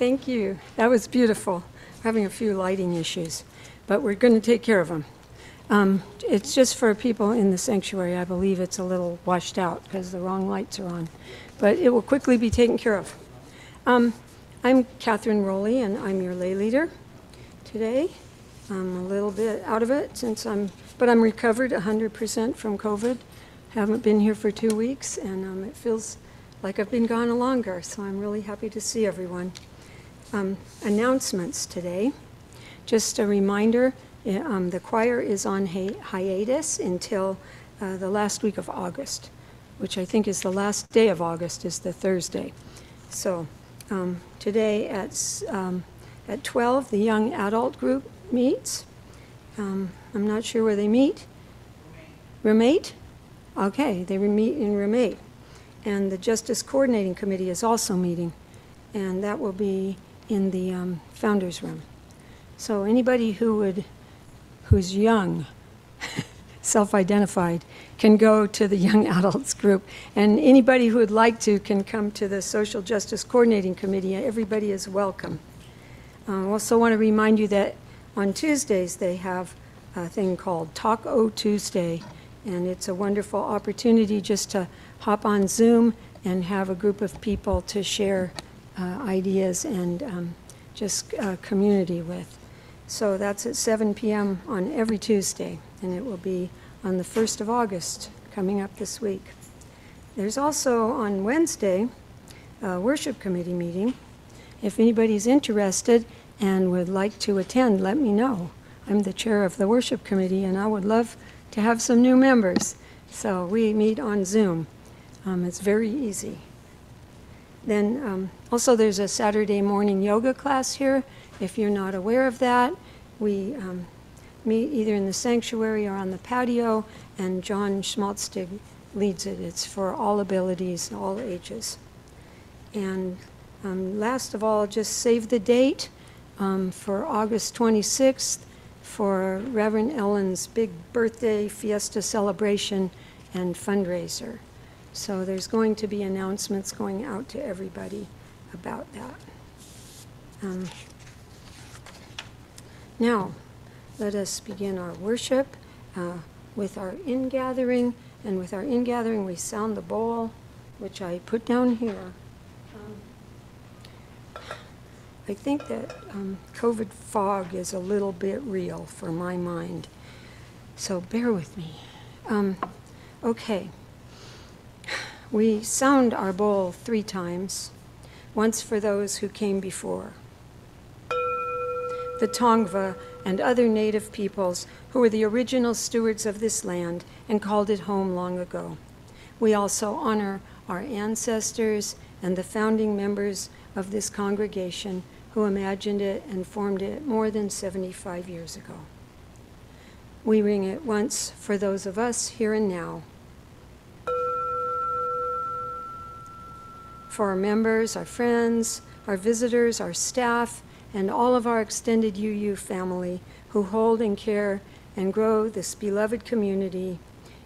Thank you. That was beautiful. We're having a few lighting issues, but we're going to take care of them. It's just for people in the sanctuary. I believe it's a little washed out because the wrong lights are on, but it will quickly be taken care of. I'm Catherine Rowley, and I'm your lay leader today. I'm a little bit out of it but I'm recovered 100% from COVID. Haven't been here for 2 weeks, and it feels like I've been gone longer, so I'm really happy to see everyone. Announcements today. Just a reminder, the choir is on hiatus until the last week of August, which I think is the last day of August, is the Thursday. So today at 12, the young adult group meets. I'm not sure where they meet. Ramate? Okay, they meet in Ramate. And the Justice Coordinating Committee is also meeting, and that will be in the Founders Room. So anybody who's young, self-identified, can go to the Young Adults group, and anybody who would like to can come to the Social Justice Coordinating Committee. Everybody is welcome. I also want to remind you that on Tuesdays they have a thing called Talk O Tuesday, and it's a wonderful opportunity just to hop on Zoom and have a group of people to share ideas and just community with. So that's at 7 p.m. on every Tuesday, and it will be on the 1st of August, coming up this week. There's also on Wednesday a worship committee meeting. If anybody's interested and would like to attend, let me know. I'm the chair of the worship committee, and I would love to have some new members. So we meet on Zoom. It's very easy. Then also there's a Saturday morning yoga class here. If you're not aware of that, we meet either in the sanctuary or on the patio, and John Schmaltzig leads it. It's for all abilities, all ages. And last of all, just save the date for August 26th for Reverend Ellen's big birthday fiesta celebration and fundraiser. So there's going to be announcements going out to everybody about that. Now, let us begin our worship with our ingathering. And with our ingathering, we sound the bowl, which I put down here. I think that COVID fog is a little bit real for my mind, so bear with me. Okay. We sound our bowl 3 times, once for those who came before, the Tongva and other native peoples who were the original stewards of this land and called it home long ago. We also honor our ancestors and the founding members of this congregation who imagined it and formed it more than 75 years ago. We ring it once for those of us here and now, for our members, our friends, our visitors, our staff, and all of our extended UU family who hold and care and grow this beloved community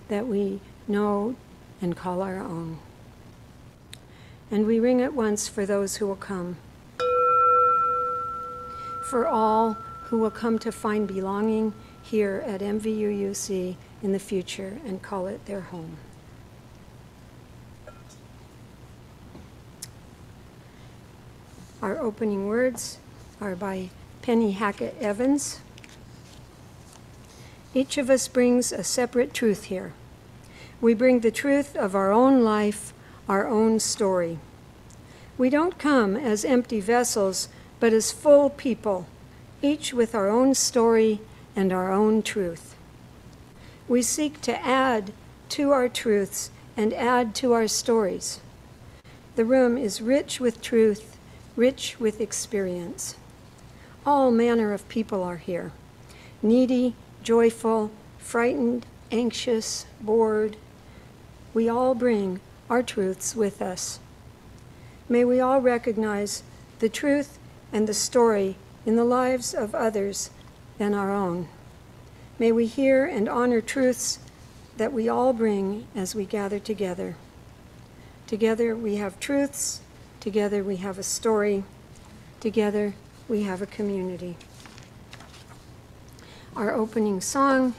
that we know and call our own. And we ring it once for those who will come, for all who will come to find belonging here at MVUUC in the future and call it their home. Our opening words are by Penny Hackett Evans. Each of us brings a separate truth here. We bring the truth of our own life, our own story. We don't come as empty vessels, but as full people, each with our own story and our own truth. We seek to add to our truths and add to our stories. The room is rich with truth, rich with experience. All manner of people are here, needy, joyful, frightened, anxious, bored. We all bring our truths with us. May we all recognize the truth and the story in the lives of others than our own. May we hear and honor truths that we all bring as we gather together. Together we have truths, together we have a story, Together, we have a community. Our opening song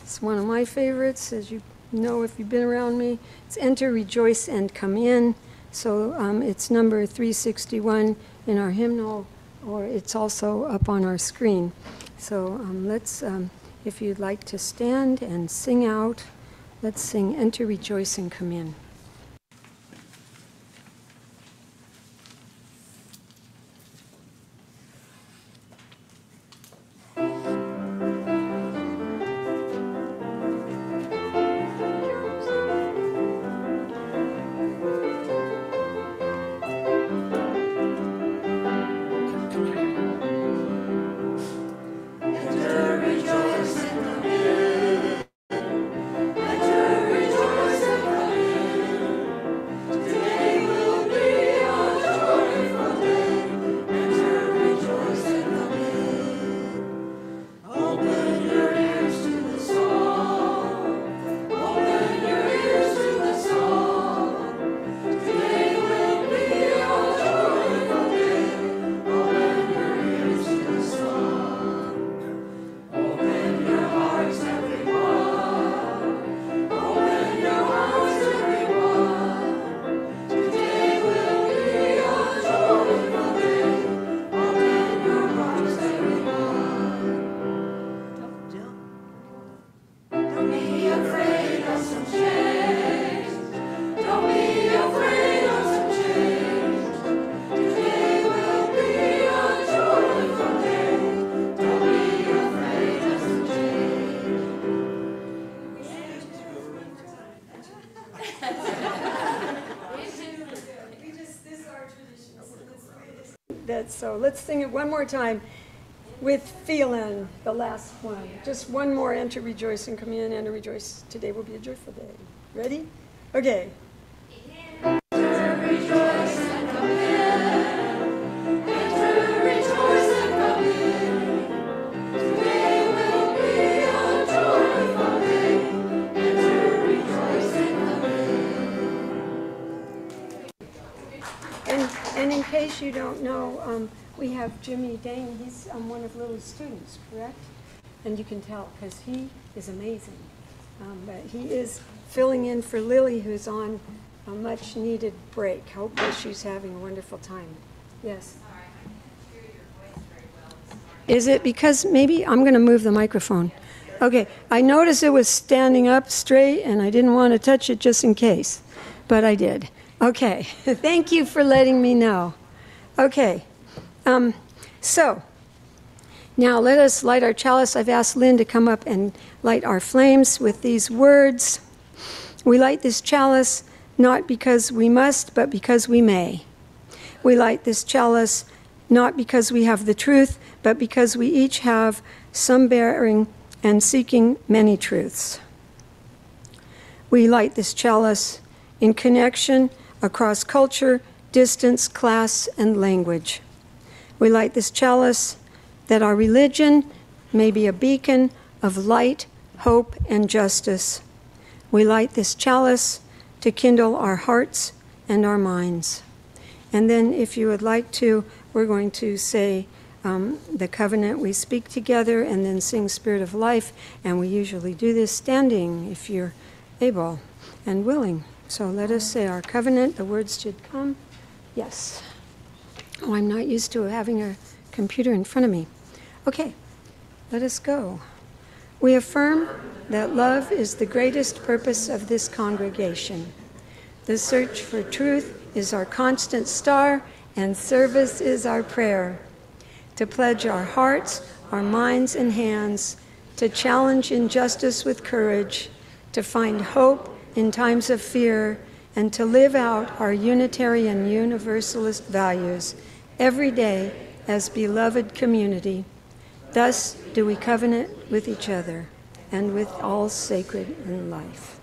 is one of my favorites, as you know if you've been around me. It's Enter, Rejoice, and Come In. So it's number 361 in our hymnal, or it's also up on our screen. So let's, if you'd like to stand and sing out, let's sing Enter, Rejoice, and Come In. So let's sing it one more time with feeling, the last one. Just one more, Enter, Rejoice, and Come In, Enter, Rejoice. Today will be a joyful day. Ready? Okay. Enter, rejoice, and come in. Enter, rejoice, and come in. Today will be a joyful day. Enter, rejoice, and come in. And in case you don't know, we have Jimmy Deng. He's one of Lily's students, correct? And you can tell because he is amazing. But he is filling in for Lily, who's on a much-needed break. Hopefully she's having a wonderful time. Yes? Sorry, I can't hear your voice very well this morning. Is it because maybe I'm going to move the microphone? Okay, I noticed it was standing up straight, and I didn't want to touch it just in case, but I did. Okay, thank you for letting me know. Okay, so now let us light our chalice. I've asked Lynn to come up and light our flames with these words. We light this chalice not because we must, but because we may. We light this chalice not because we have the truth, but because we each have some bearing and seeking many truths. We light this chalice in connection across culture, distance, class, and language. We light this chalice that our religion may be a beacon of light, hope, and justice. We light this chalice to kindle our hearts and our minds. And then if you would like to, we're going to say the covenant. We speak together and then sing Spirit of Life, and we usually do this standing if you're able and willing. So let us say our covenant. The words should come. Yes. Oh, I'm not used to having a computer in front of me. Okay, let us go. We affirm that love is the greatest purpose of this congregation. The search for truth is our constant star, and service is our prayer. To pledge our hearts, our minds, and hands, to challenge injustice with courage, to find hope in times of fear, and to live out our Unitarian Universalist values every day as beloved community. Thus do we covenant with each other and with all sacred in life.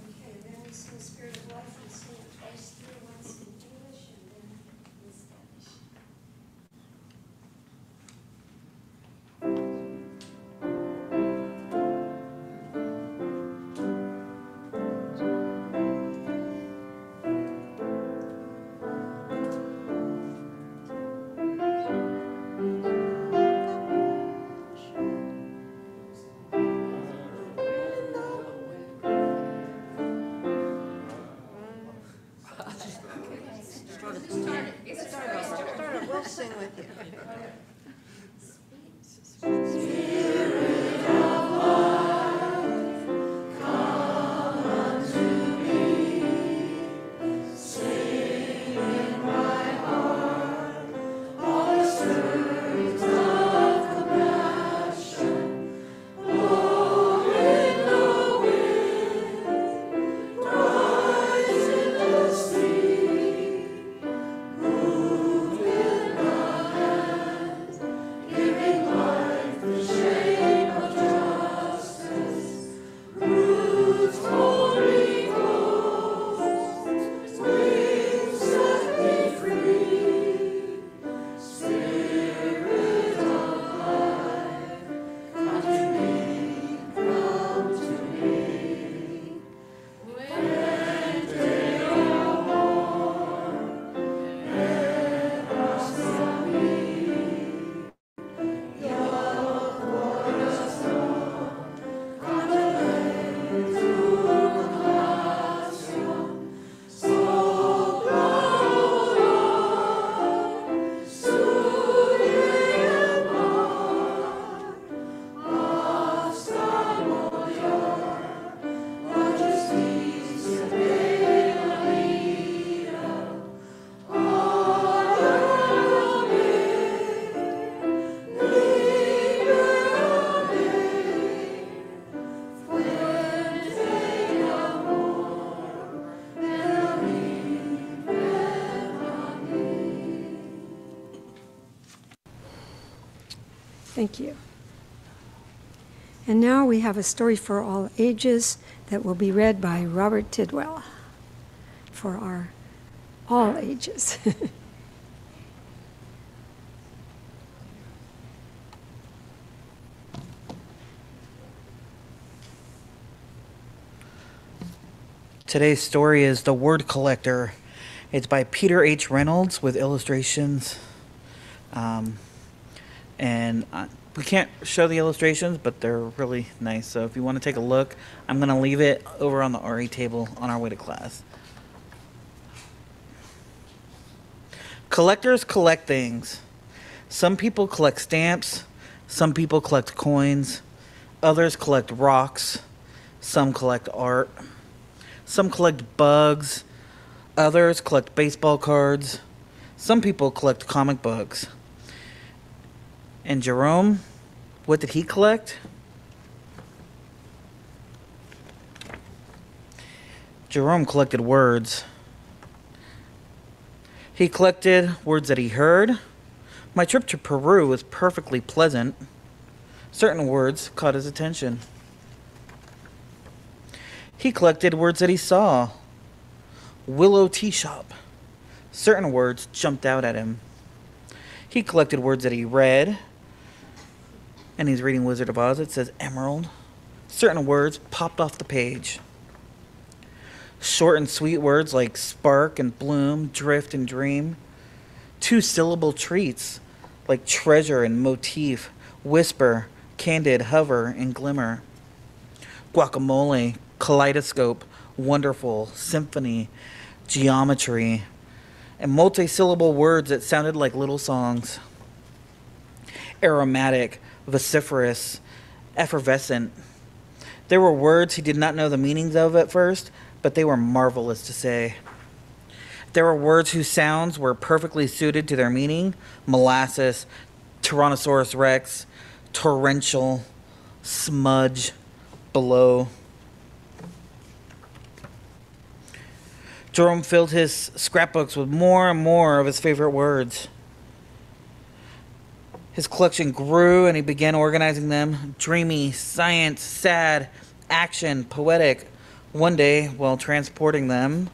Okay, then we sing Spirit of Life and sing it twice through, once in English and then in Spanish. Start it. We'll sing with you. Thank you. And now we have a story for all ages that will be read by Robert Tidwell for our all ages. Today's story is The Word Collector. It's by Peter H. Reynolds with illustrations. We can't show the illustrations, but they're really nice. So if you want to take a look, I'm going to leave it over on the RE table on our way to class. Collectors collect things. Some people collect stamps. Some people collect coins. Others collect rocks. Some collect art. Some collect bugs. Others collect baseball cards. Some people collect comic books. And Jerome, what did he collect? Jerome collected words. He collected words that he heard. My trip to Peru was perfectly pleasant. Certain words caught his attention. He collected words that he saw. Willow tea shop. Certain words jumped out at him. He collected words that he read. And he's reading Wizard of Oz. It says emerald. Certain words popped off the page. Short and sweet words like spark and bloom, drift and dream. Two-syllable treats like treasure and motif, whisper, candid, hover, and glimmer. Guacamole, kaleidoscope, wonderful, symphony, geometry, and multi-syllable words that sounded like little songs. Aromatic, vociferous, effervescent. There were words he did not know the meanings of at first, but they were marvelous to say. There were words whose sounds were perfectly suited to their meaning. Molasses, Tyrannosaurus rex, torrential, smudge, below. Jerome filled his scrapbooks with more and more of his favorite words. His collection grew and he began organizing them. Dreamy, science, sad, action, poetic. One day, while transporting them,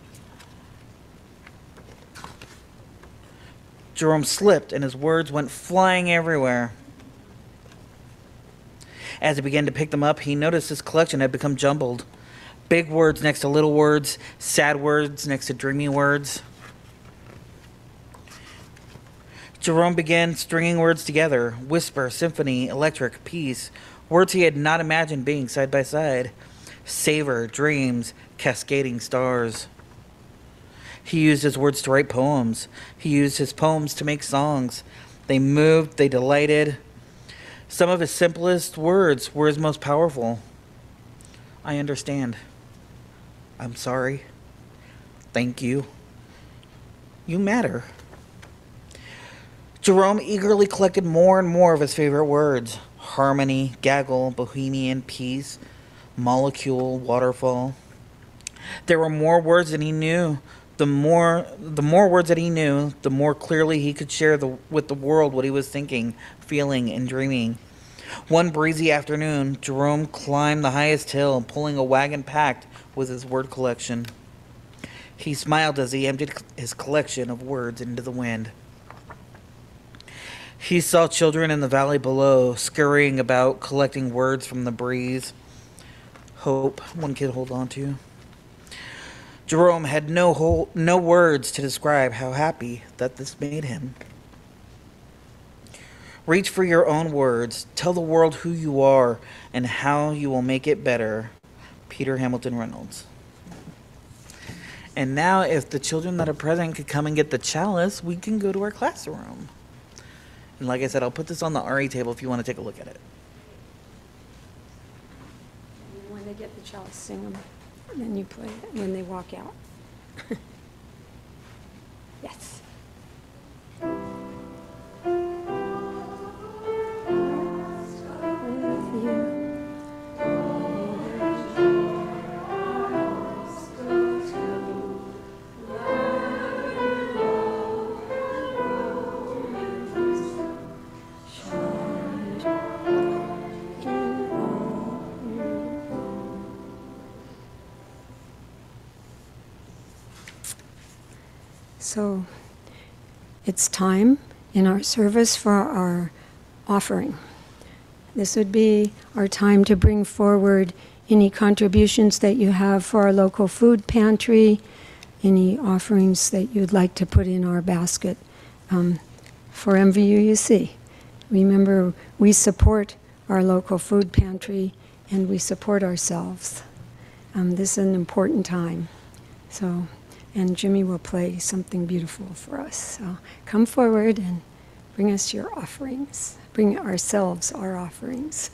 Jerome slipped and his words went flying everywhere. As he began to pick them up, he noticed his collection had become jumbled. Big words next to little words, sad words next to dreamy words. Jerome began stringing words together. Whisper, symphony, electric, peace. Words he had not imagined being side by side. Savor, dreams, cascading stars. He used his words to write poems. He used his poems to make songs. They moved, they delighted. Some of his simplest words were his most powerful. I understand. I'm sorry. Thank you. You matter. Jerome eagerly collected more and more of his favorite words: harmony, gaggle, bohemian, peace, molecule, waterfall. There were more words than he knew. The more words that he knew, the more clearly he could share with the world what he was thinking, feeling, and dreaming. One breezy afternoon, Jerome climbed the highest hill, pulling a wagon packed with his word collection. He smiled as he emptied his collection of words into the wind. He saw children in the valley below, scurrying about, collecting words from the breeze. Hope, one kid hold on to. Jerome had no words to describe how happy that this made him. Reach for your own words. Tell the world who you are and how you will make it better. Peter Hamilton Reynolds. And now, if the children that are present could come and get the chalice, we can go to our classroom. And like I said, I'll put this on the RE table if you want to take a look at it. When they get the chalice, sing them, and then you play it when they walk out. Yes. With you. So it's time in our service for our offering. This would be our time to bring forward any contributions that you have for our local food pantry, any offerings that you'd like to put in our basket for MVUUC. Remember, we support our local food pantry and we support ourselves. This is an important time. And Jimmy will play something beautiful for us. So come forward and bring us your offerings. Bring ourselves our offerings.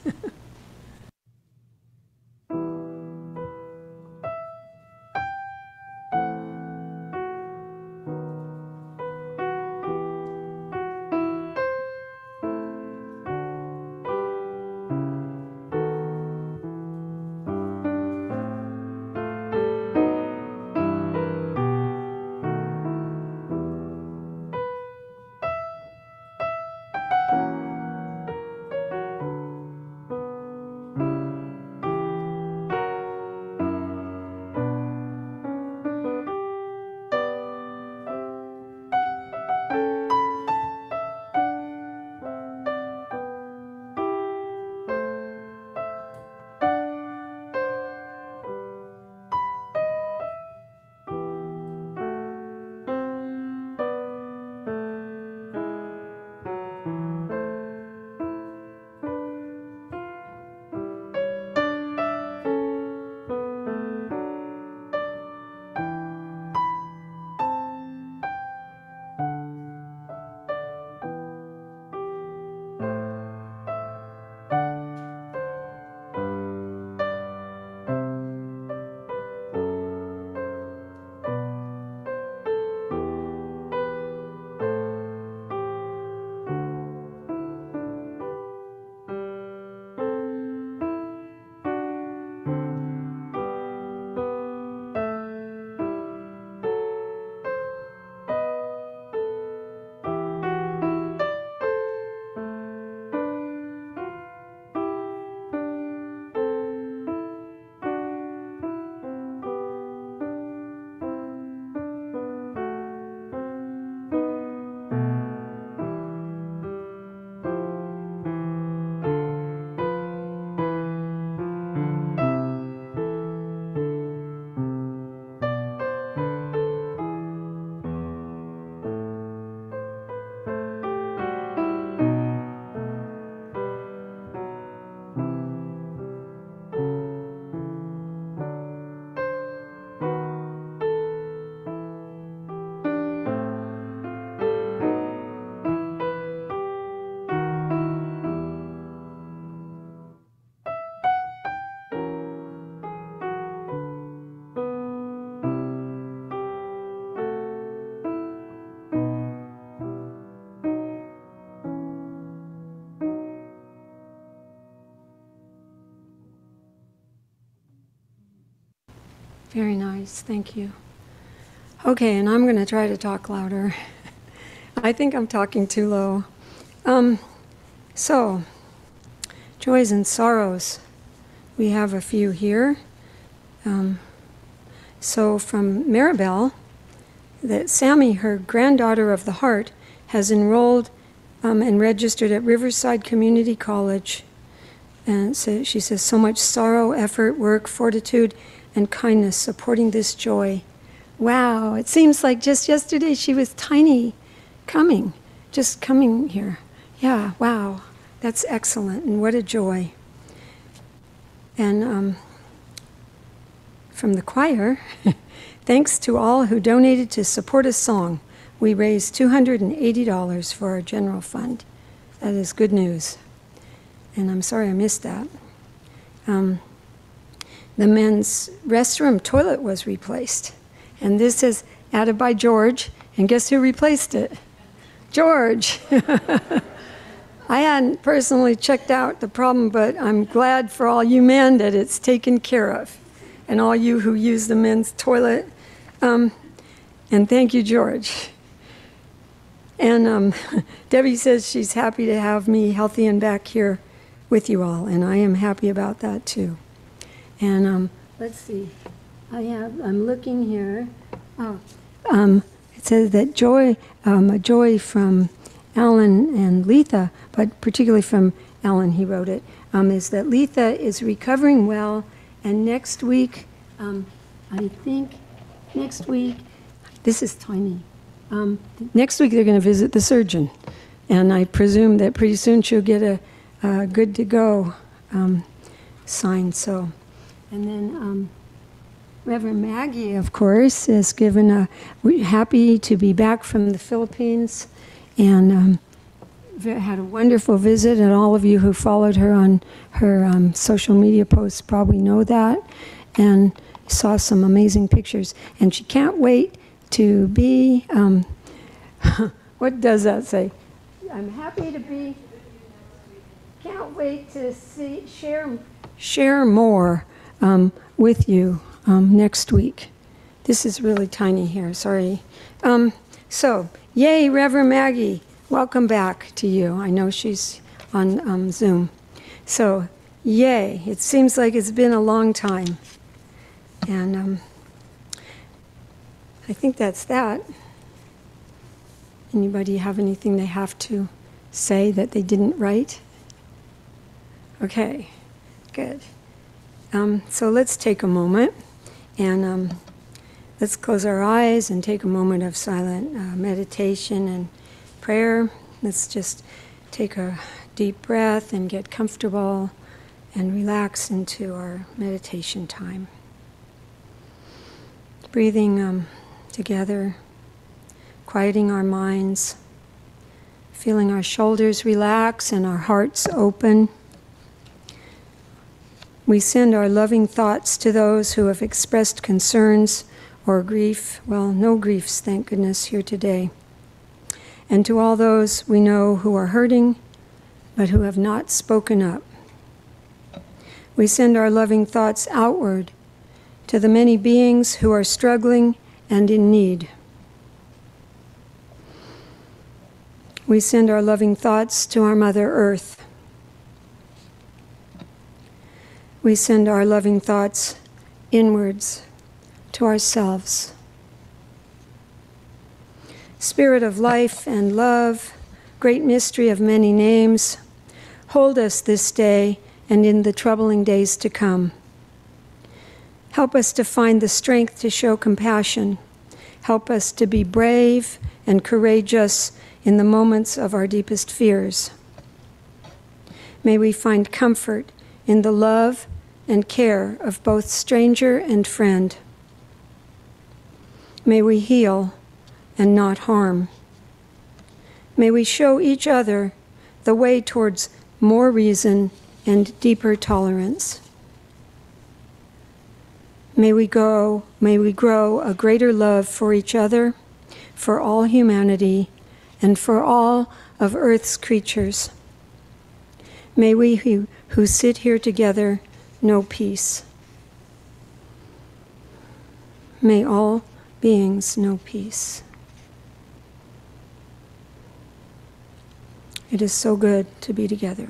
Very nice. Thank you. Okay, and I'm going to try to talk louder. I think I'm talking too low. So, joys and sorrows. We have a few here. So from Maribel, that Sammy, her granddaughter of the heart, has enrolled and registered at Riverside Community College. And so she says, so much sorrow, effort, work, fortitude, and kindness supporting this joy. Wow, it seems like just yesterday she was tiny, just coming here. Yeah, wow, that's excellent, and what a joy. And from the choir, thanks to all who donated to support a song. We raised $280 for our general fund. That is good news. And I'm sorry I missed that. The men's restroom toilet was replaced. And this is added by George. And guess who replaced it? George. I hadn't personally checked out the problem, but I'm glad for all you men that it's taken care of. And all you who use the men's toilet. And thank you, George. And Debbie says she's happy to have me healthy and back here with you all, and I am happy about that too. And let's see, I'm looking here. It says that a joy from Alan and Letha, but particularly from Alan, he wrote it, is that Letha is recovering well, and next week, I think next week, this is tiny. Next week they're going to visit the surgeon, and I presume that pretty soon she'll get a good to go sign. So, and then Reverend Maggie, of course, is given happy to be back from the Philippines, and had a wonderful visit. And all of you who followed her on her social media posts probably know that, and saw some amazing pictures. And she can't wait to be, what does that say? I'm happy to be, can't wait to share more with you next week. This is really tiny here, sorry. So, yay, Reverend Maggie, welcome back to you. I know she's on Zoom. So, yay, it seems like it's been a long time. And I think that's that. Anybody have anything they have to say that they didn't write? Okay, good. So let's take a moment and let's close our eyes and take a moment of silent meditation and prayer. Let's just take a deep breath and get comfortable and relax into our meditation time. Breathing together, quieting our minds, feeling our shoulders relax and our hearts open. We send our loving thoughts to those who have expressed concerns or grief. Well, no griefs, thank goodness, here today. And to all those we know who are hurting, but who have not spoken up. We send our loving thoughts outward to the many beings who are struggling and in need. We send our loving thoughts to our Mother Earth. We send our loving thoughts inwards to ourselves. Spirit of life and love, great mystery of many names, hold us this day and in the troubling days to come. Help us to find the strength to show compassion. Help us to be brave and courageous in the moments of our deepest fears. May we find comfort in the love and care of both stranger and friend. May we heal and not harm. May we show each other the way towards more reason and deeper tolerance. May we grow a greater love for each other, for all humanity, and for all of Earth's creatures. May we who sit here together know peace. May all beings know peace. It is so good to be together.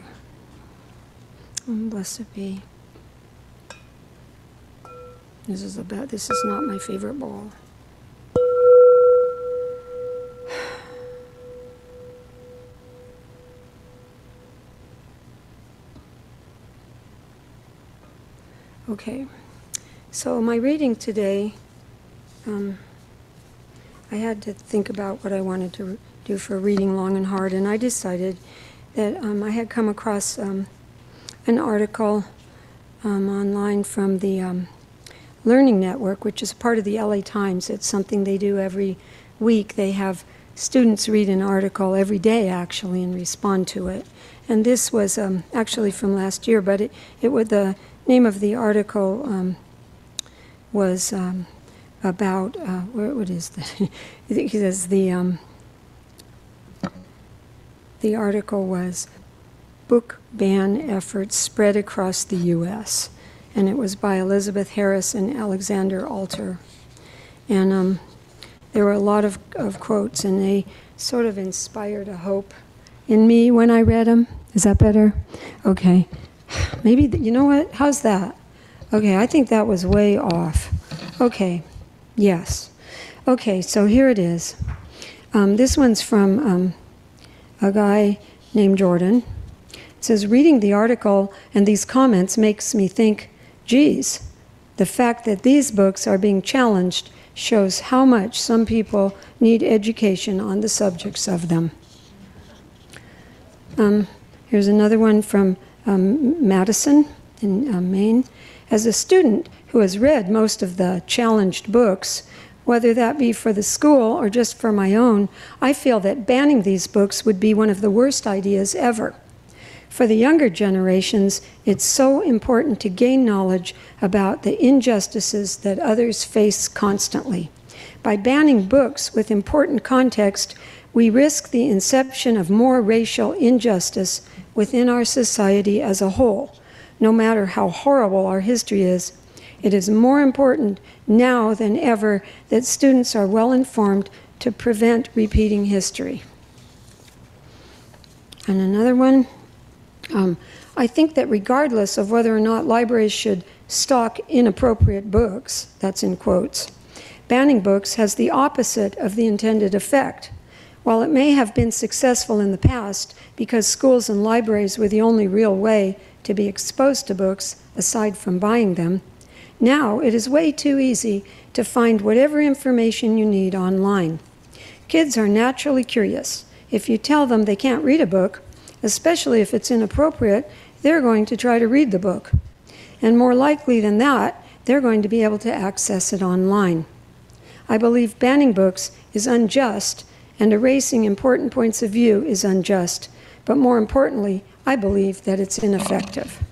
Blessed be. This is not my favorite ball. Okay, so my reading today, I had to think about what I wanted to do for reading long and hard, and I decided that I had come across an article online from the Learning Network, which is part of the LA Times. It's something they do every week. They have students read an article every day, actually, and respond to it. And this was actually from last year, but the name of the article was about, what is that? It says the article was Book Ban Efforts Spread Across the U.S., and it was by Elizabeth Harris and Alexander Alter. And there were a lot of quotes, and they sort of inspired a hope in me when I read them. Is that better? Okay. Maybe, you know what? How's that? Okay, I think that was way off. Okay, yes. Okay, so here it is. This one's from a guy named Jordan. It says, reading the article and these comments makes me think, geez, the fact that these books are being challenged shows how much some people need education on the subjects of them. Here's another one from Madison in Maine. As a student who has read most of the challenged books, whether that be for the school or just for my own, I feel that banning these books would be one of the worst ideas ever. For the younger generations, it's so important to gain knowledge about the injustices that others face constantly. By banning books with important context, we risk the inception of more racial injustice within our society as a whole. No matter how horrible our history is, it is more important now than ever that students are well informed to prevent repeating history. And another one, I think that regardless of whether or not libraries should stock inappropriate books, that's in quotes, banning books has the opposite of the intended effect. While it may have been successful in the past because schools and libraries were the only real way to be exposed to books aside from buying them, now it is way too easy to find whatever information you need online. Kids are naturally curious. If you tell them they can't read a book, especially if it's inappropriate, they're going to try to read the book. And more likely than that, they're going to be able to access it online. I believe banning books is unjust, and erasing important points of view is unjust. But more importantly, I believe that it's ineffective.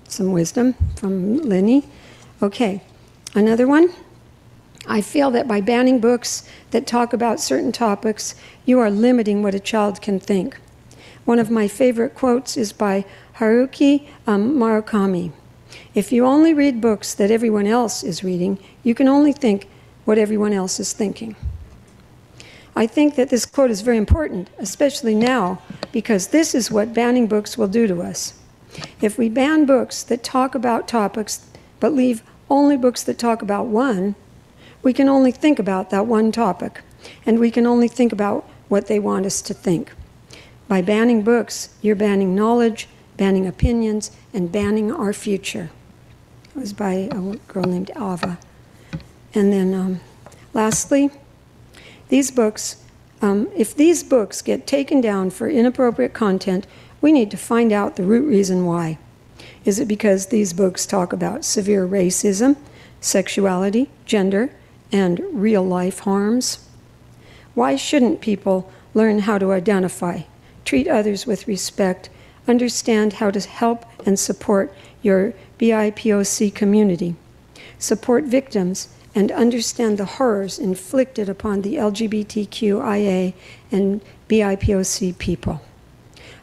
Some wisdom from Lenny. Okay, another one. I feel that by banning books that talk about certain topics, you are limiting what a child can think. One of my favorite quotes is by Haruki Murakami. If you only read books that everyone else is reading, you can only think what everyone else is thinking. I think that this quote is very important, especially now, because this is what banning books will do to us. If we ban books that talk about topics, but leave only books that talk about one, we can only think about that one topic, and we can only think about what they want us to think. By banning books, you're banning knowledge, banning opinions, and banning our future. It was by a girl named Ava. And then lastly, these books, if these books get taken down for inappropriate content, we need to find out the root reason why. Is it because these books talk about severe racism, sexuality, gender, and real-life harms? Why shouldn't people learn how to identify, treat others with respect, understand how to help and support your BIPOC community, support victims, and understand the horrors inflicted upon the LGBTQIA and BIPOC people?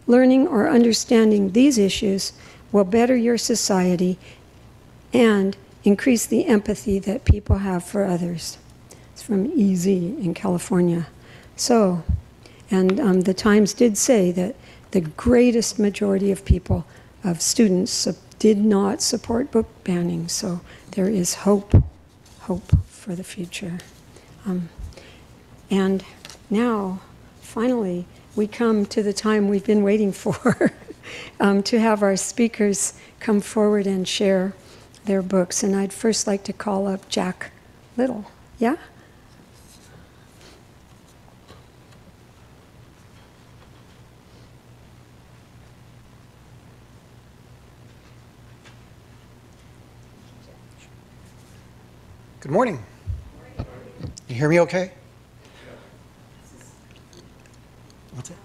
Learning or understanding these issues will better your society and increase the empathy that people have for others. It's from EZ in California. So, and the Times did say that the greatest majority of people, of students, did not support book banning. So there is hope for the future. And now, finally, we come to the time we've been waiting for, to have our speakers come forward and share their books. And I'd first like to call up Jack Little. Yeah? Good morning. You hear me okay? What's it?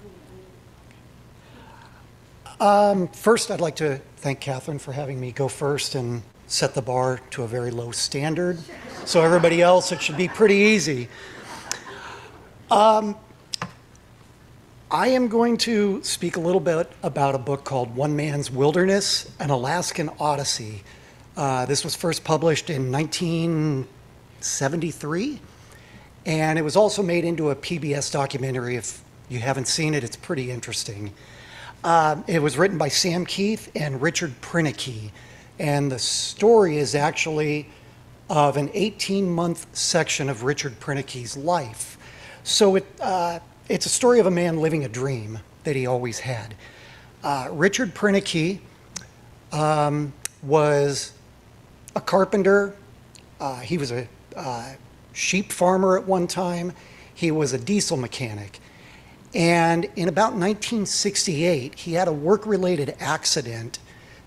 First, I'd like to thank Catherine for having me go first and set the bar to a very low standard. So everybody else, it should be pretty easy. I am going to speak a little bit about a book called One Man's Wilderness, An Alaskan Odyssey. This was first published in 1973, and it was also made into a PBS documentary. If you haven't seen it, it's pretty interesting. It was written by Sam Keith and Richard Prinicky, and the story is actually of an 18-month section of Richard Prinicky's life. So it's a story of a man living a dream that he always had. Richard Prinicky was a carpenter. He was a sheep farmer at one time. He was a diesel mechanic. And in about 1968, he had a work-related accident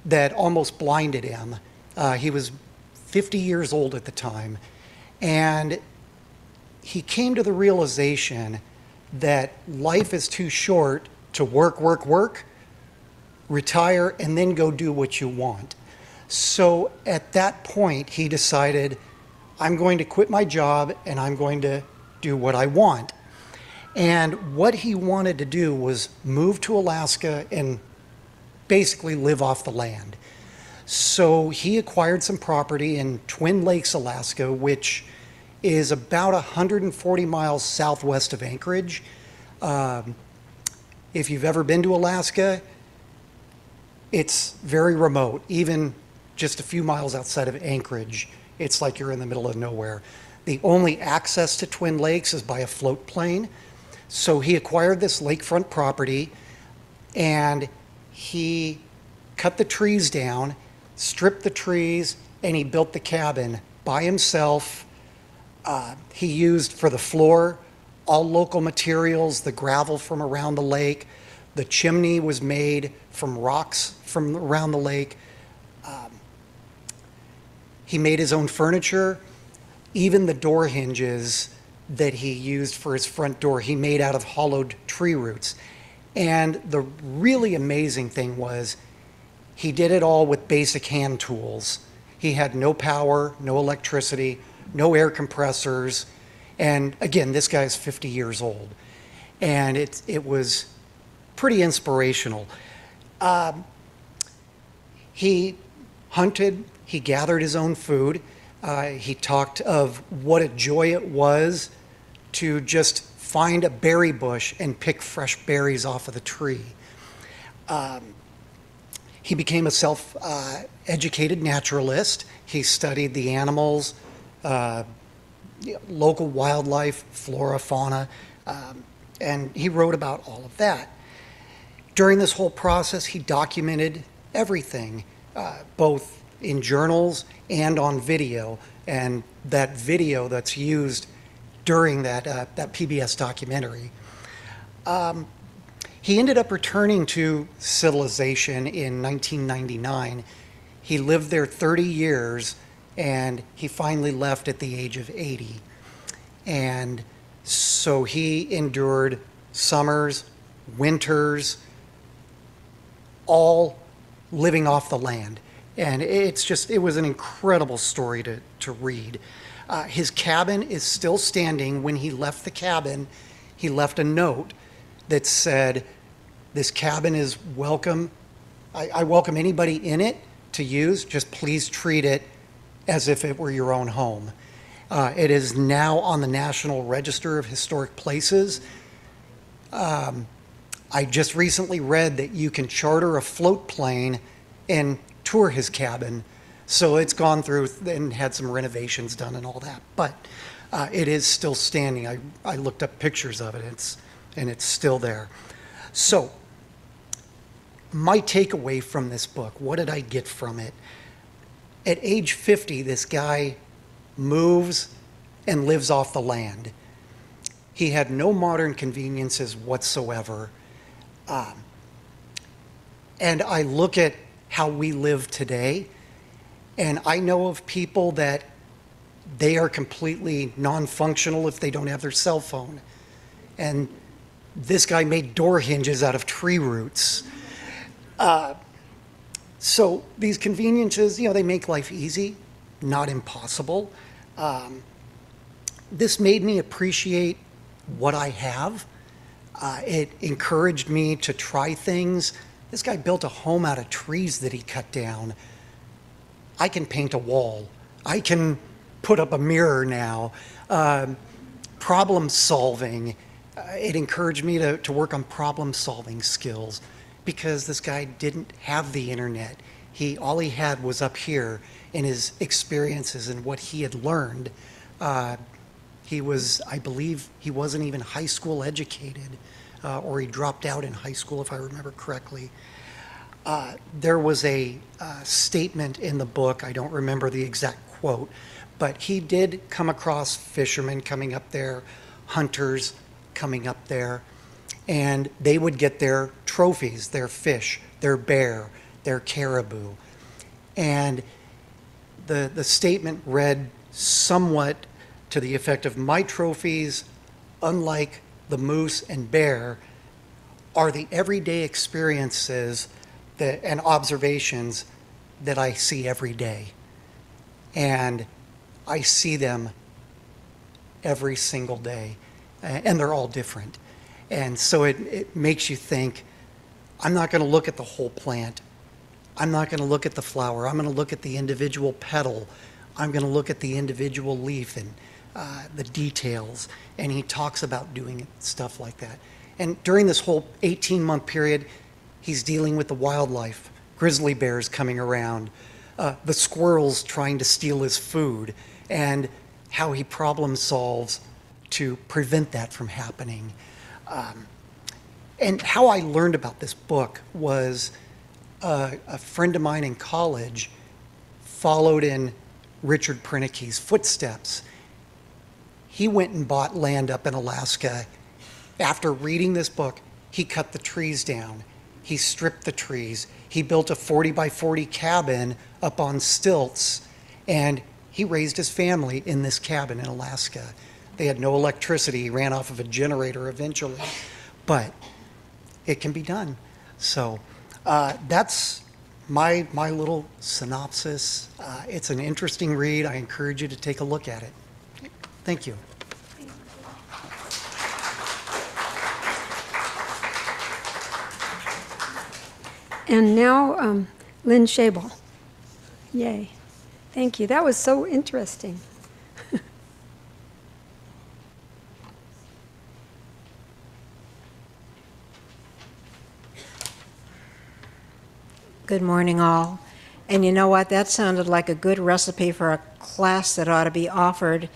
that almost blinded him. He was 50 years old at the time. And he came to the realization that life is too short to work, retire, and then go do what you want. So at that point, he decided, I'm going to quit my job and I'm going to do what I want. And what he wanted to do was move to Alaska and basically live off the land. So he acquired some property in Twin Lakes, Alaska, which is about 140 miles southwest of Anchorage. If you've ever been to Alaska, it's very remote. Even just a few miles outside of Anchorage, it's like you're in the middle of nowhere. The only access to Twin Lakes is by a float plane. So he acquired this lakefront property, and he cut the trees down, stripped the trees, and he built the cabin by himself. He used for the floor all local materials, the gravel from around the lake. The chimney was made from rocks from around the lake. He made his own furniture. Even the door hinges that he used for his front door, he made out of hollowed tree roots. And the really amazing thing was he did it all with basic hand tools. He had no power, no electricity, no air compressors. And again, this guy's 50 years old. And it was pretty inspirational. He hunted, he gathered his own food. He talked of what a joy it was to just find a berry bush and pick fresh berries off of the tree. He became a self-educated naturalist. He studied the animals, local wildlife, flora, fauna, and he wrote about all of that. During this whole process, he documented everything, both in journals and on video, and that video that's used during that PBS documentary. He ended up returning to civilization in 1999. He lived there 30 years, and he finally left at the age of 80. And so he endured summers, winters, all living off the land. And it was an incredible story to read. His cabin is still standing. When he left the cabin, he left a note that said, "This cabin is welcome. I welcome anybody in it to use. Just please treat it as if it were your own home. It is now on the National Register of Historic Places. I just recently read that you can charter a float plane and tour his cabin. So it's gone through and had some renovations done and all that. But it is still standing. I looked up pictures of it, and it's still there. So my takeaway from this book, what did I get from it? At age 50, this guy moves and lives off the land. He had no modern conveniences whatsoever. And I look at how we live today, and I know of people that they are completely non-functional if they don't have their cell phone. And this guy made door hinges out of tree roots. So these conveniences, they make life easy, not impossible. This made me appreciate what I have. It encouraged me to try things. This guy built a home out of trees that he cut down. I can paint a wall. I can put up a mirror now. Problem solving. It encouraged me to work on problem solving skills because this guy didn't have the internet. All he had was up here in his experiences and what he had learned. I believe he wasn't even high school educated, or he dropped out in high school, if I remember correctly. There was a statement in the book, I don't remember the exact quote, but he did come across fishermen coming up there, hunters coming up there, and they would get their trophies, their fish, their bear, their caribou. And the statement read somewhat to the effect of, my trophies, unlike the moose and bear, are the everyday experiences and observations that I see every day. And I see them every single day, and they're all different. And so it makes you think, I'm not going to look at the whole plant. I'm not going to look at the flower. I'm going to look at the individual petal. I'm going to look at the individual leaf and the details. And he talks about doing stuff like that. And during this whole 18-month period, he's dealing with the wildlife, grizzly bears coming around, the squirrels trying to steal his food, and how he problem solves to prevent that from happening. And how I learned about this book was a friend of mine in college followed in Richard Prinick's footsteps. He went and bought land up in Alaska. After reading this book, he cut the trees down. He stripped the trees. He built a 40 by 40 cabin up on stilts, and he raised his family in this cabin in Alaska. They had no electricity. He ran off of a generator eventually, but it can be done. So that's my little synopsis. It's an interesting read. I encourage you to take a look at it. Thank you. And now, Lynn Shaible. Yay. Thank you. That was so interesting. Good morning, all. And you know what? That sounded like a good recipe for a class that ought to be offered,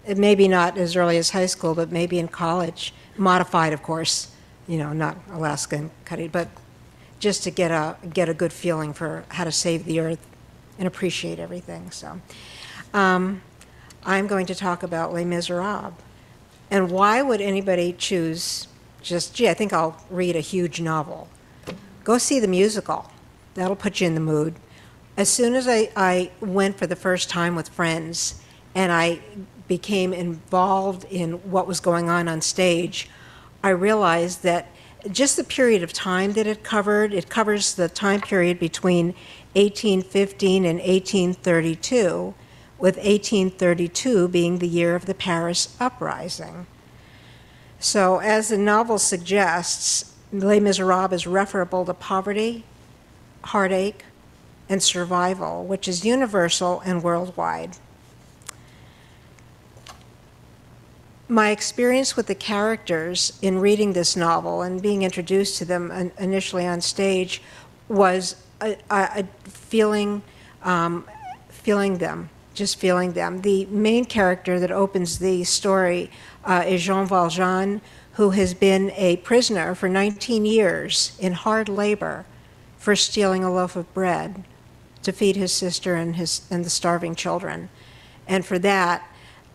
maybe not as early as high school, but maybe in college. Modified, of course, not Alaskan cutting, but just to get a good feeling for how to save the earth and appreciate everything. So I'm going to talk about Les Miserables. And why would anybody choose I think I'll read a huge novel. Go see the musical. That'll put you in the mood. As soon as I went for the first time with friends and I became involved in what was going on stage, I realized that just the period of time that it covers the time period between 1815 and 1832, with 1832 being the year of the Paris Uprising. So as the novel suggests, Les Miserables is referable to poverty, heartache, and survival, which is universal and worldwide. My experience with the characters in reading this novel and being introduced to them initially on stage was feeling them, just feeling them. The main character that opens the story is Jean Valjean, who has been a prisoner for 19 years in hard labor for stealing a loaf of bread to feed his sister and the starving children. And for that,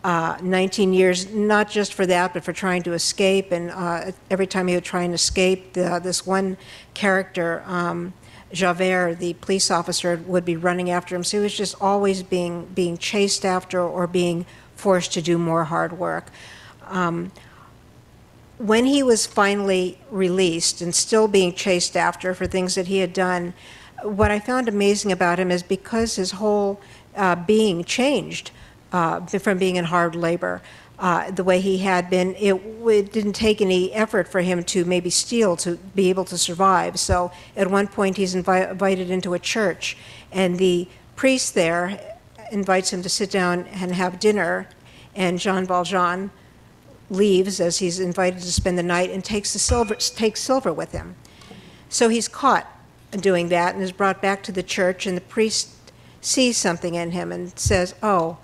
19 years, not just for that, but for trying to escape. And every time he would try and escape, this one character, Javert, the police officer, would be running after him. So he was just always being chased after or being forced to do more hard work. When he was finally released and still being chased after for things that he had done, what I found amazing about him is because his whole being changed from being in hard labor, the way he had been, it didn't take any effort for him to maybe steal to be able to survive. So at one point he's invited into a church, and the priest there invites him to sit down and have dinner, and Jean Valjean leaves as he's invited to spend the night and takes silver with him. So he's caught doing that and is brought back to the church, and the priest sees something in him and says, "Oh,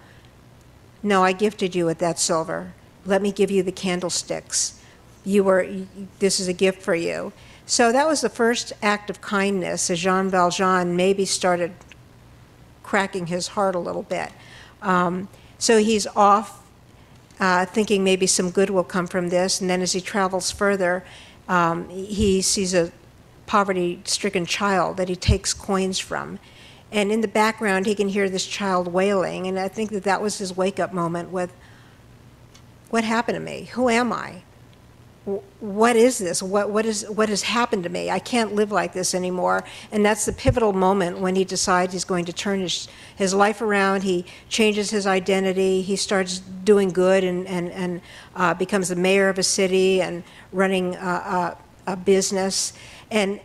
no, I gifted you with that silver. Let me give you the candlesticks. This is a gift for you." So that was the first act of kindness as Jean Valjean maybe started cracking his heart a little bit. So he's off thinking maybe some good will come from this, and then as he travels further, he sees a poverty-stricken child that he takes coins from. And in the background, he can hear this child wailing, and I think that was his wake-up moment with, what happened to me? Who am I? What is this? What has happened to me? I can't live like this anymore. And that's the pivotal moment when he decides he's going to turn his life around. He changes his identity. He starts doing good and becomes the mayor of a city and running a business. And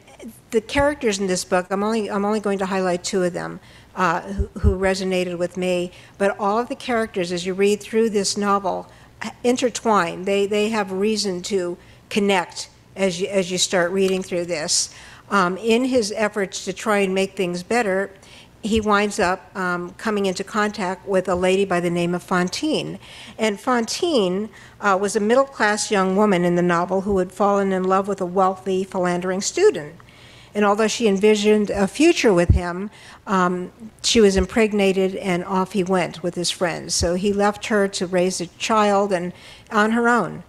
the characters in this book, I'm only going to highlight two of them who resonated with me. But all of the characters, as you read through this novel, intertwine. They have reason to connect as you start reading through this. In his efforts to try and make things better, he winds up coming into contact with a lady by the name of Fantine. And Fantine was a middle-class young woman in the novel who had fallen in love with a wealthy, philandering student. And although she envisioned a future with him, she was impregnated and off he went with his friends. So he left her to raise a child and on her own,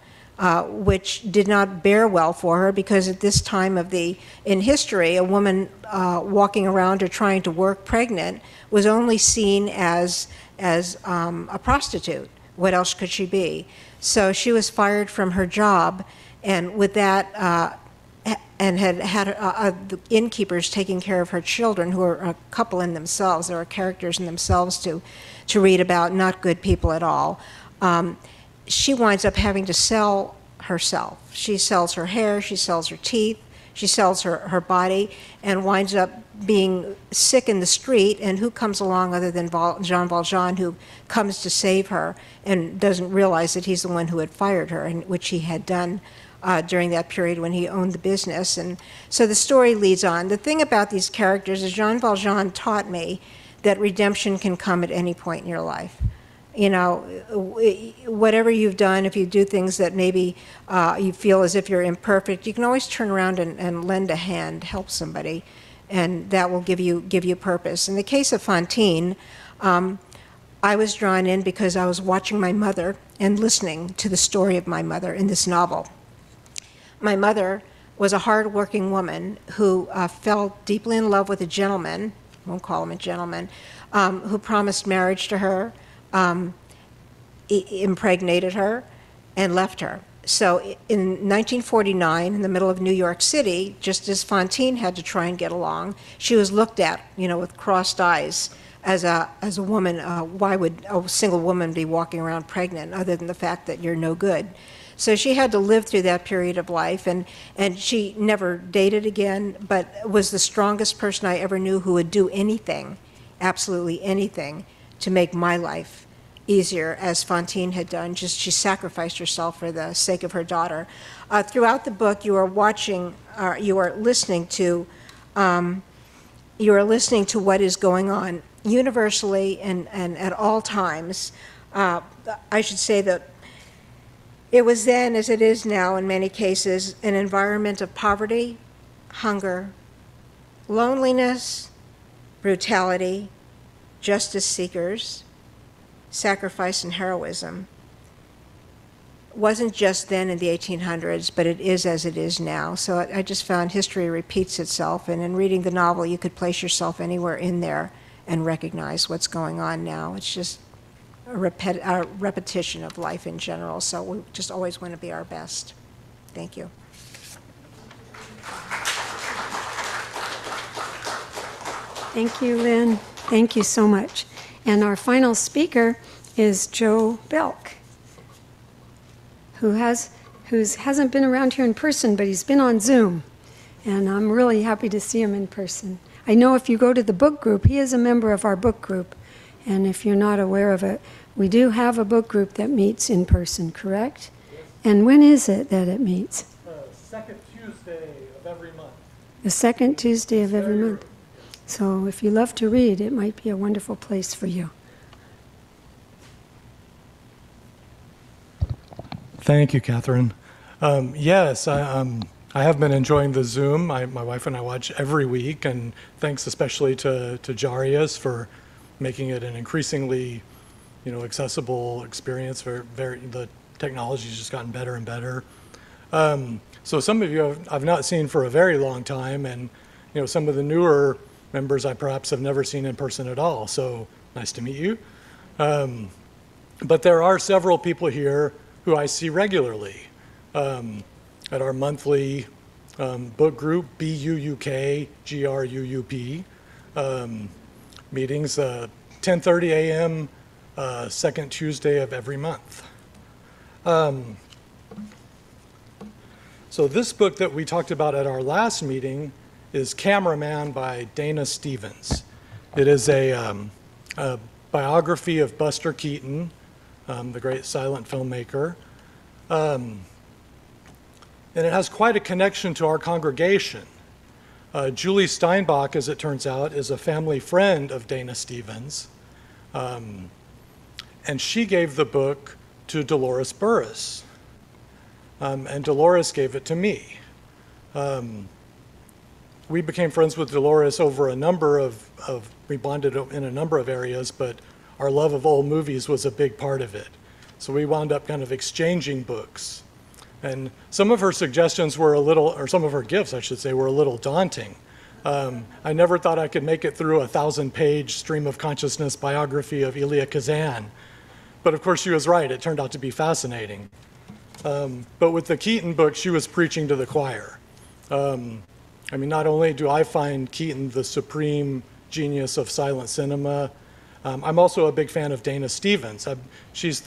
which did not bear well for her because at this time in history, a woman walking around or trying to work pregnant was only seen as a prostitute. What else could she be? So she was fired from her job, and with that, and had the innkeepers taking care of her children, who are a couple in themselves. There are characters in themselves to read about, not good people at all. She winds up having to sell herself. She sells her hair, she sells her teeth, she sells her body, and winds up being sick in the street. And who comes along other than Jean Valjean, who comes to save her and doesn't realize that he's the one who had fired her, and which he had done during that period when he owned the business. And so the story leads on. The thing about these characters is Jean Valjean taught me that redemption can come at any point in your life. You know, whatever you've done, if you do things that maybe you feel as if you're imperfect, you can always turn around and lend a hand, help somebody, and that will give you purpose. In the case of Fantine, I was drawn in because I was watching my mother and listening to the story of my mother in this novel. My mother was a hard-working woman who fell deeply in love with a gentleman, won't call him a gentleman, who promised marriage to her, impregnated her, and left her. So in 1949, in the middle of New York City, just as Fantine had to try and get along, she was looked at, with crossed eyes as a woman. Why would a single woman be walking around pregnant other than the fact that you're no good? So she had to live through that period of life, and she never dated again, but was the strongest person I ever knew who would do anything, absolutely anything, to make my life easier, as Fantine had done. Just she sacrificed herself for the sake of her daughter. Throughout the book, you are listening to what is going on universally and at all times. I should say that it was then, as it is now in many cases, an environment of poverty, hunger, loneliness, brutality, justice seekers, sacrifice, and heroism. It wasn't just then in the 1800s, but it is as it is now. So I just found history repeats itself, and in reading the novel, you could place yourself anywhere in there and recognize what's going on now. It's just a repetition of life in general, so we just always want to be our best. Thank you. Thank you, Lynn. Thank you so much. And our final speaker is Joe Belk, who hasn't been around here in person, but he's been on Zoom. And I'm really happy to see him in person. I know if you go to the book group, he is a member of our book group. And if you're not aware of it, we do have a book group that meets in person, correct? Yes. And when is it that it meets? Second Tuesday of every month. The second Tuesday of every month. So if you love to read, it might be a wonderful place for you. Thank you, Catherine. Yes, I have been enjoying the Zoom. My wife and I watch every week, and thanks especially to Jarius for making it an increasingly, accessible experience. The technology's just gotten better and better. So some of you I've not seen for a very long time, and some of the newer members I perhaps have never seen in person at all. So nice to meet you. But there are several people here who I see regularly at our monthly book group, BUUK GRUUP meetings, 10:30 a.m. Second Tuesday of every month. So this book that we talked about at our last meeting is Cameraman by Dana Stevens. It is a biography of Buster Keaton, the great silent filmmaker. And it has quite a connection to our congregation. Julie Steinbach, as it turns out, is a family friend of Dana Stevens. And she gave the book to Dolores Burris. And Dolores gave it to me. We became friends with Dolores over we bonded in a number of areas, but our love of old movies was a big part of it. So we wound up kind of exchanging books. And some of her suggestions were some of her gifts, I should say, were a little daunting. I never thought I could make it through a 1,000-page stream of consciousness biography of Elia Kazan. But of course she was right, it turned out to be fascinating. But with the Keaton book, she was preaching to the choir. Not only do I find Keaton the supreme genius of silent cinema, I'm also a big fan of Dana Stevens. She's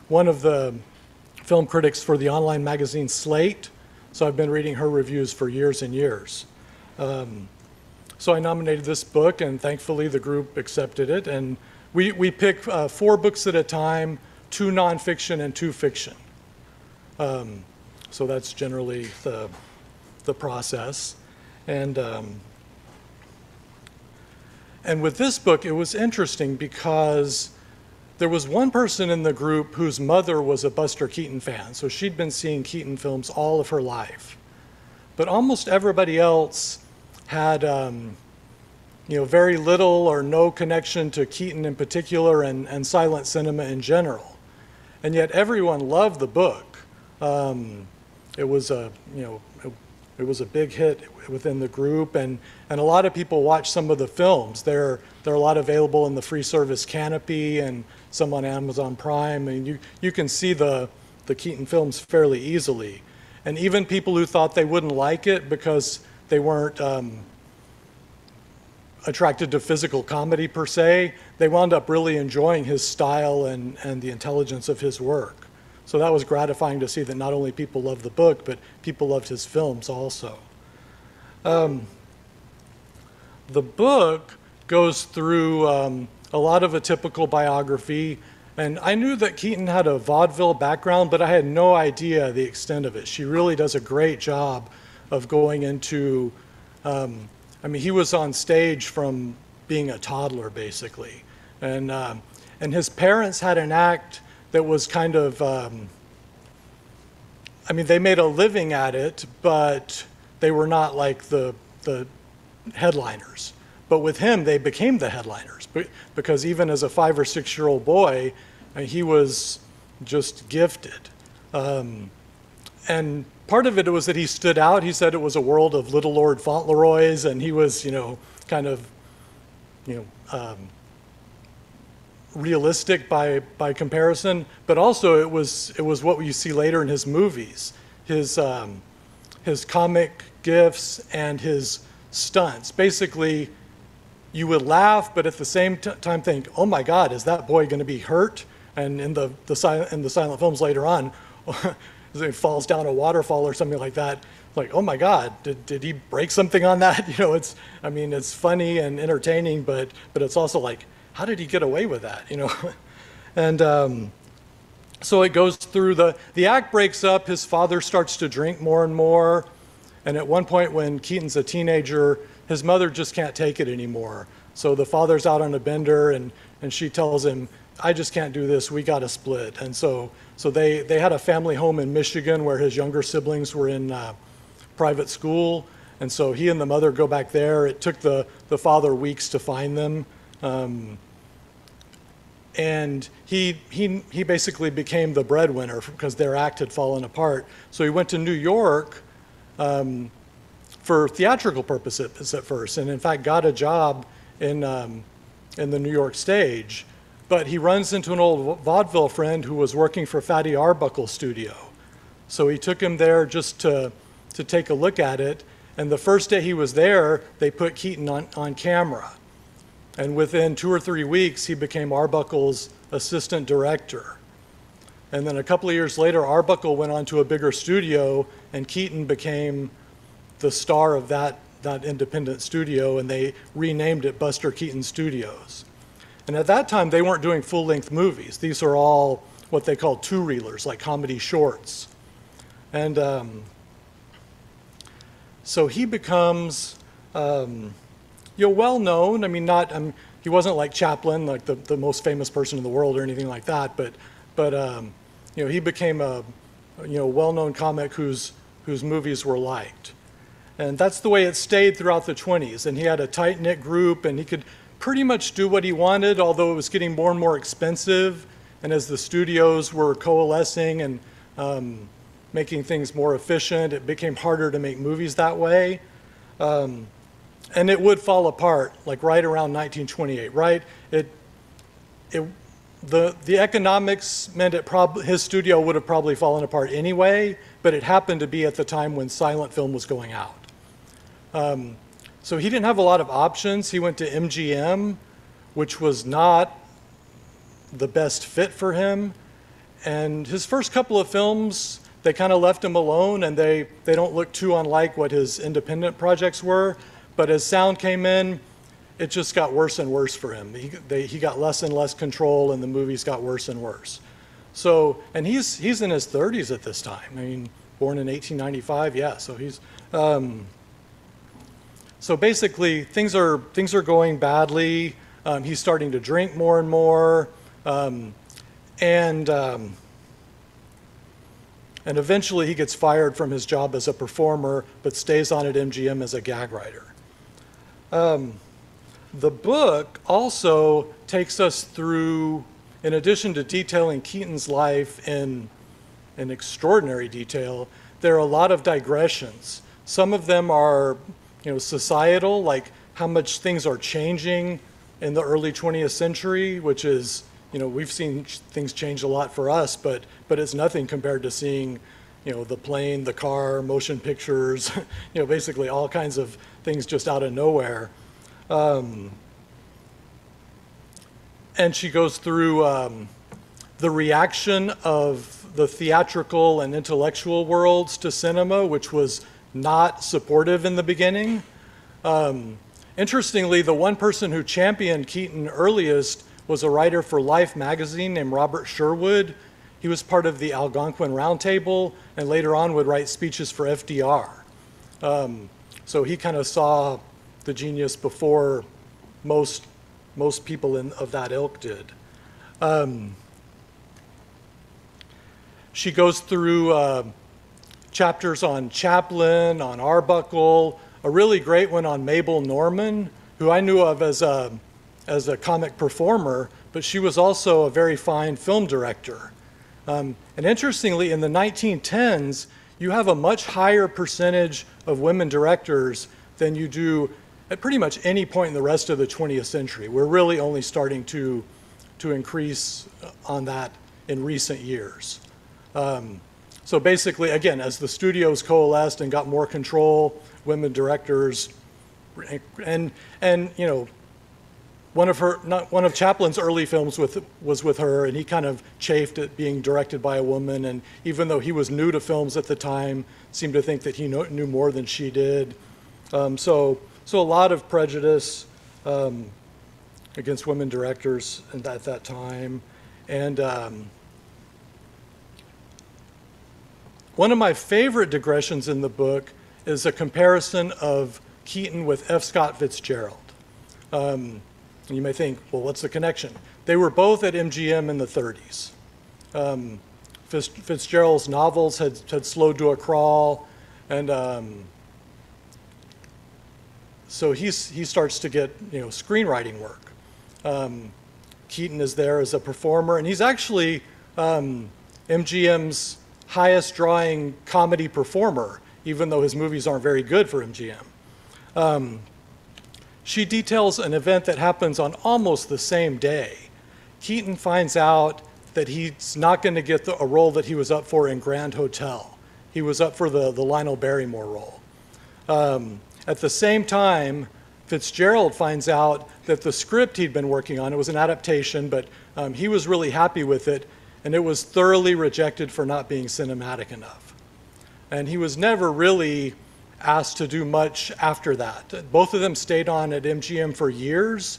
one of the film critics for the online magazine Slate, so I've been reading her reviews for years and years. So I nominated this book, and thankfully the group accepted it, and we pick 4 books at a time, 2 nonfiction and 2 fiction. So that's generally the process. And with this book, it was interesting because there was one person in the group whose mother was a Buster Keaton fan, so she'd been seeing Keaton films all of her life. But almost everybody else had very little or no connection to Keaton in particular and silent cinema in general. And yet everyone loved the book. It was a big hit within the group, and a lot of people watched some of the films. There are a lot available in the free service Canopy and some on Amazon Prime, and you can see the Keaton films fairly easily. And even people who thought they wouldn't like it because they weren't attracted to physical comedy per se, they wound up really enjoying his style and the intelligence of his work. So that was gratifying to see that not only people loved the book, but people loved his films also. The book goes through a lot of a typical biography, and I knew that Keaton had a vaudeville background, but I had no idea the extent of it. She really does a great job of going into, I mean, he was on stage from being a toddler, basically. And his parents had an act that was kind of, I mean, they made a living at it, but they were not like the headliners. But with him, they became the headliners, because even as a 5 or 6 year old boy, he was just gifted. And part of it was that he stood out. He said it was a world of Little Lord Fauntleroys, and he was, you know, kind of, you know, realistic by comparison. But also it was what you see later in his movies, his comic gifts and his stunts. Basically, you would laugh, but at the same time think, "Oh my God, is that boy going to be hurt?" And in the silent films later on, he falls down a waterfall or something like that. Like, "Oh my God, did he break something on that?" You know, I mean, it's funny and entertaining, but it's also like, how did he get away with that? You know, and so it goes through the act breaks up. His father starts to drink more and more, and at one point when Keaton's a teenager, his mother just can't take it anymore. So the father's out on a bender, and she tells him, "I just can't do this. We got to split." And so they had a family home in Michigan where his younger siblings were in private school, and so he and the mother go back there. It took the father weeks to find them, and he basically became the breadwinner because their act had fallen apart. So he went to New York for theatrical purposes at first, and in fact got a job in the New York stage. But he runs into an old vaudeville friend who was working for Fatty Arbuckle's studio. So he took him there just to take a look at it. And the first day he was there, they put Keaton on camera. And within 2 or 3 weeks, he became Arbuckle's assistant director. And then a couple of years later, Arbuckle went on to a bigger studio, and Keaton became the star of that independent studio, and they renamed it Buster Keaton Studios. And at that time, they weren't doing full-length movies. These are all what they call two-reelers, like comedy shorts. And so he becomes, well-known. I mean, he wasn't like Chaplin, like the most famous person in the world or anything like that, but he became a well-known comic whose movies were liked. And that's the way it stayed throughout the 20s. And he had a tight-knit group, and he could pretty much do what he wanted, although it was getting more and more expensive. And as the studios were coalescing and making things more efficient, it became harder to make movies that way. And it would fall apart, like right around 1928, right? The economics meant his studio would have probably fallen apart anyway, but it happened to be at the time when silent film was going out. So he didn't have a lot of options. He went to MGM, which was not the best fit for him. And his first couple of films, they kind of left him alone, and they don't look too unlike what his independent projects were. But as sound came in, it just got worse and worse for him. He got less and less control, and the movies got worse and worse. So, and he's in his 30s at this time. I mean, born in 1895, yeah. So he's so basically things are going badly. He's starting to drink more and more, and eventually he gets fired from his job as a performer, but stays on at MGM as a gag writer. The book also takes us through, in addition to detailing Keaton's life in extraordinary detail, there are a lot of digressions. Some of them are, societal, like how much things are changing in the early 20th century, which is, we've seen things change a lot for us, but it's nothing compared to seeing, the plane, the car, motion pictures, basically all kinds of things just out of nowhere. And she goes through the reaction of the theatrical and intellectual worlds to cinema, which was not supportive in the beginning. Interestingly, the one person who championed Keaton earliest was a writer for Life magazine named Robert Sherwood. He was part of the Algonquin Roundtable and later on would write speeches for FDR. So he kind of saw the genius before most people of that ilk did. She goes through chapters on Chaplin, on Arbuckle, a really great one on Mabel Normand, who I knew of as a comic performer, but she was also a very fine film director. And interestingly, in the 1910s, you have a much higher percentage of women directors than you do at pretty much any point in the rest of the 20th century. We're really only starting to increase on that in recent years. So basically, again, as the studios coalesced and got more control, women directors, and you know, one of Chaplin's early films was with her, and he kind of chafed at being directed by a woman. And even though he was new to films at the time, seemed to think that he knew more than she did. So a lot of prejudice against women directors at that time. And one of my favorite digressions in the book is a comparison of Keaton with F. Scott Fitzgerald. You may think, well, what's the connection? They were both at MGM in the 30s. Fitzgerald's novels had slowed to a crawl, and so he starts to get screenwriting work. Keaton is there as a performer, and he's actually MGM's highest drawing comedy performer, even though his movies aren't very good for MGM. She details an event that happens on almost the same day. Keaton finds out that he's not going to get a role that he was up for in Grand Hotel. He was up for the Lionel Barrymore role. At the same time, Fitzgerald finds out that the script he'd been working on, it was an adaptation, but he was really happy with it, and it was thoroughly rejected for not being cinematic enough. And he was never really asked to do much after that. Both of them stayed on at MGM for years,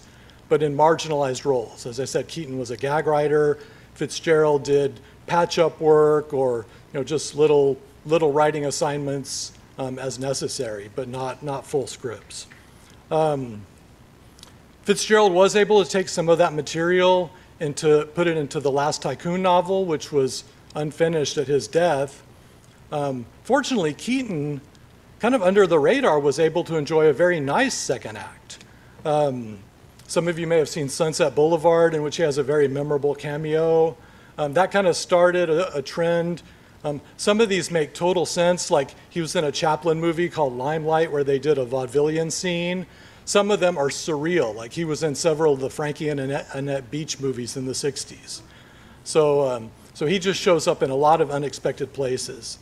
but in marginalized roles. As I said, Keaton was a gag writer. Fitzgerald did patch-up work or just little writing assignments as necessary, but not full scripts. Fitzgerald was able to take some of that material and to put it into the Last Tycoon novel, which was unfinished at his death. Fortunately, Keaton, kind of under the radar, was able to enjoy a very nice second act. Some of you may have seen Sunset Boulevard, in which he has a very memorable cameo. That kind of started a trend. Some of these make total sense, like he was in a Chaplin movie called Limelight where they did a vaudevillian scene. Some of them are surreal, like he was in several of the Frankie and Annette Beach movies in the 60s. So he just shows up in a lot of unexpected places.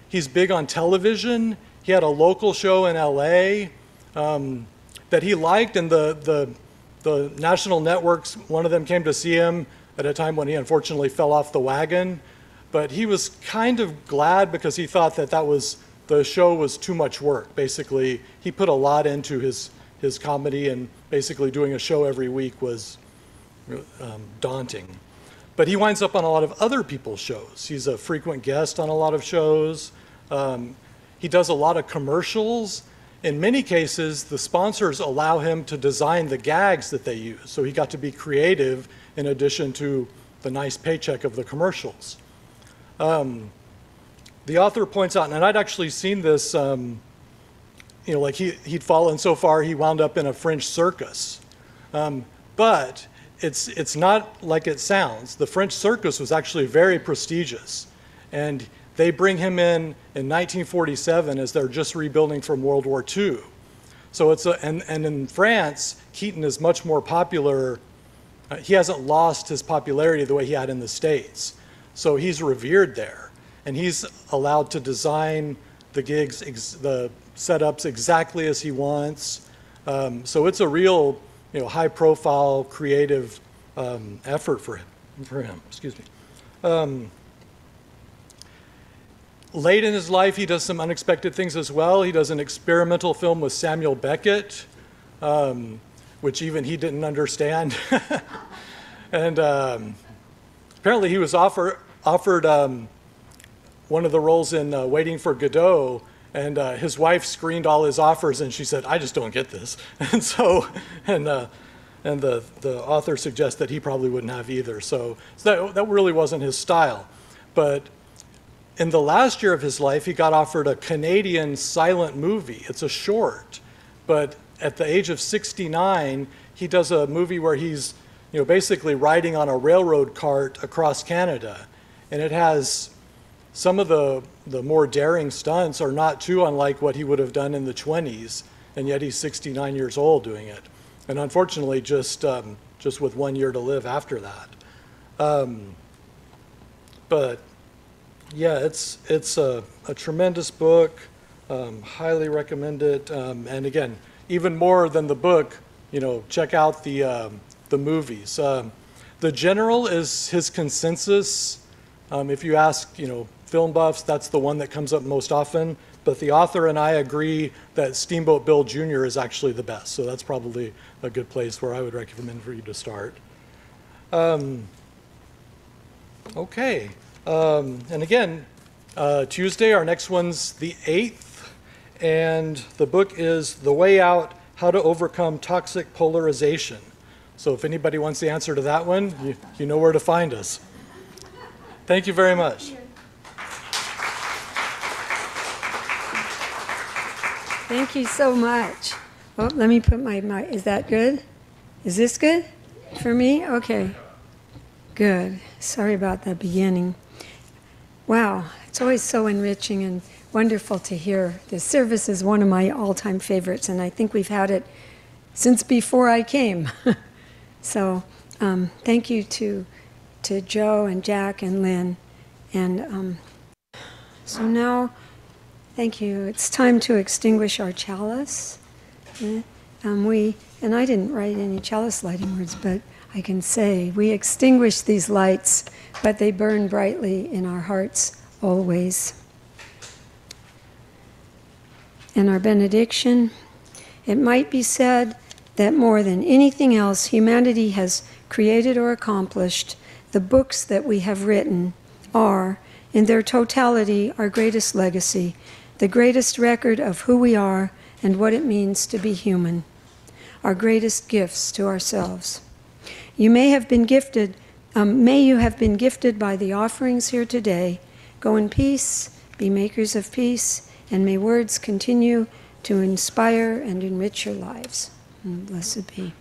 He's big on television. He had a local show in LA that he liked, and the national networks, one of them came to see him at a time when he unfortunately fell off the wagon. But he was kind of glad because he thought that the show was too much work. Basically, he put a lot into his comedy, and basically doing a show every week was daunting. But he winds up on a lot of other people's shows. He's a frequent guest on a lot of shows. He does a lot of commercials. In many cases, the sponsors allow him to design the gags that they use. So he got to be creative in addition to the nice paycheck of the commercials. The author points out, and I'd actually seen this, like he'd fallen so far he wound up in a French circus. But it's not like it sounds. The French circus was actually very prestigious, and they bring him in 1947 as they're just rebuilding from World War II. So and in France, Keaton is much more popular. He hasn't lost his popularity the way he had in the States. So he's revered there, and he's allowed to design the gigs, the setups exactly as he wants. So it's a real high-profile, creative effort for him. Excuse me. Late in his life, he does some unexpected things as well. He does an experimental film with Samuel Beckett, which even he didn't understand. And apparently he was offered one of the roles in Waiting for Godot, and his wife screened all his offers, and she said, "I just don't get this." And so, and the author suggests that he probably wouldn't have either. So that really wasn't his style. But in the last year of his life, he got offered a Canadian silent movie. It's a short, but at the age of 69, he does a movie where he's, basically riding on a railroad cart across Canada, and it has some of the more daring stunts are not too unlike what he would have done in the 20s, and yet he's 69 years old doing it, and unfortunately just with 1 year to live after that. But yeah, it's a tremendous book. Highly recommend it. And again, even more than the book, check out the movies. The General is his consensus. If you ask, film buffs, that's the one that comes up most often. But the author and I agree that Steamboat Bill Jr. is actually the best. So that's probably a good place where I would recommend for you to start. Okay. And again, Tuesday, our next one's the 8th. And the book is The Way Out, How to Overcome Toxic Polarization. So if anybody wants the answer to that one, you know where to find us. Thank you very much. Thank you so much. Oh, let me put my, is that good? Is this good for me? Okay, good. Sorry about the beginning. Wow, it's always so enriching and wonderful to hear. This service is one of my all-time favorites, and I think we've had it since before I came. So thank you to Joe and Jack and Lynn. And so now, thank you. It's time to extinguish our chalice. And I didn't write any chalice lighting words, but I can say we extinguish these lights, but they burn brightly in our hearts always. And our benediction, it might be said that more than anything else humanity has created or accomplished, the books that we have written are, in their totality, our greatest legacy, the greatest record of who we are and what it means to be human, our greatest gifts to ourselves. You may have been gifted, may you have been gifted by the offerings here today. Go in peace, be makers of peace, and may words continue to inspire and enrich your lives. Blessed be.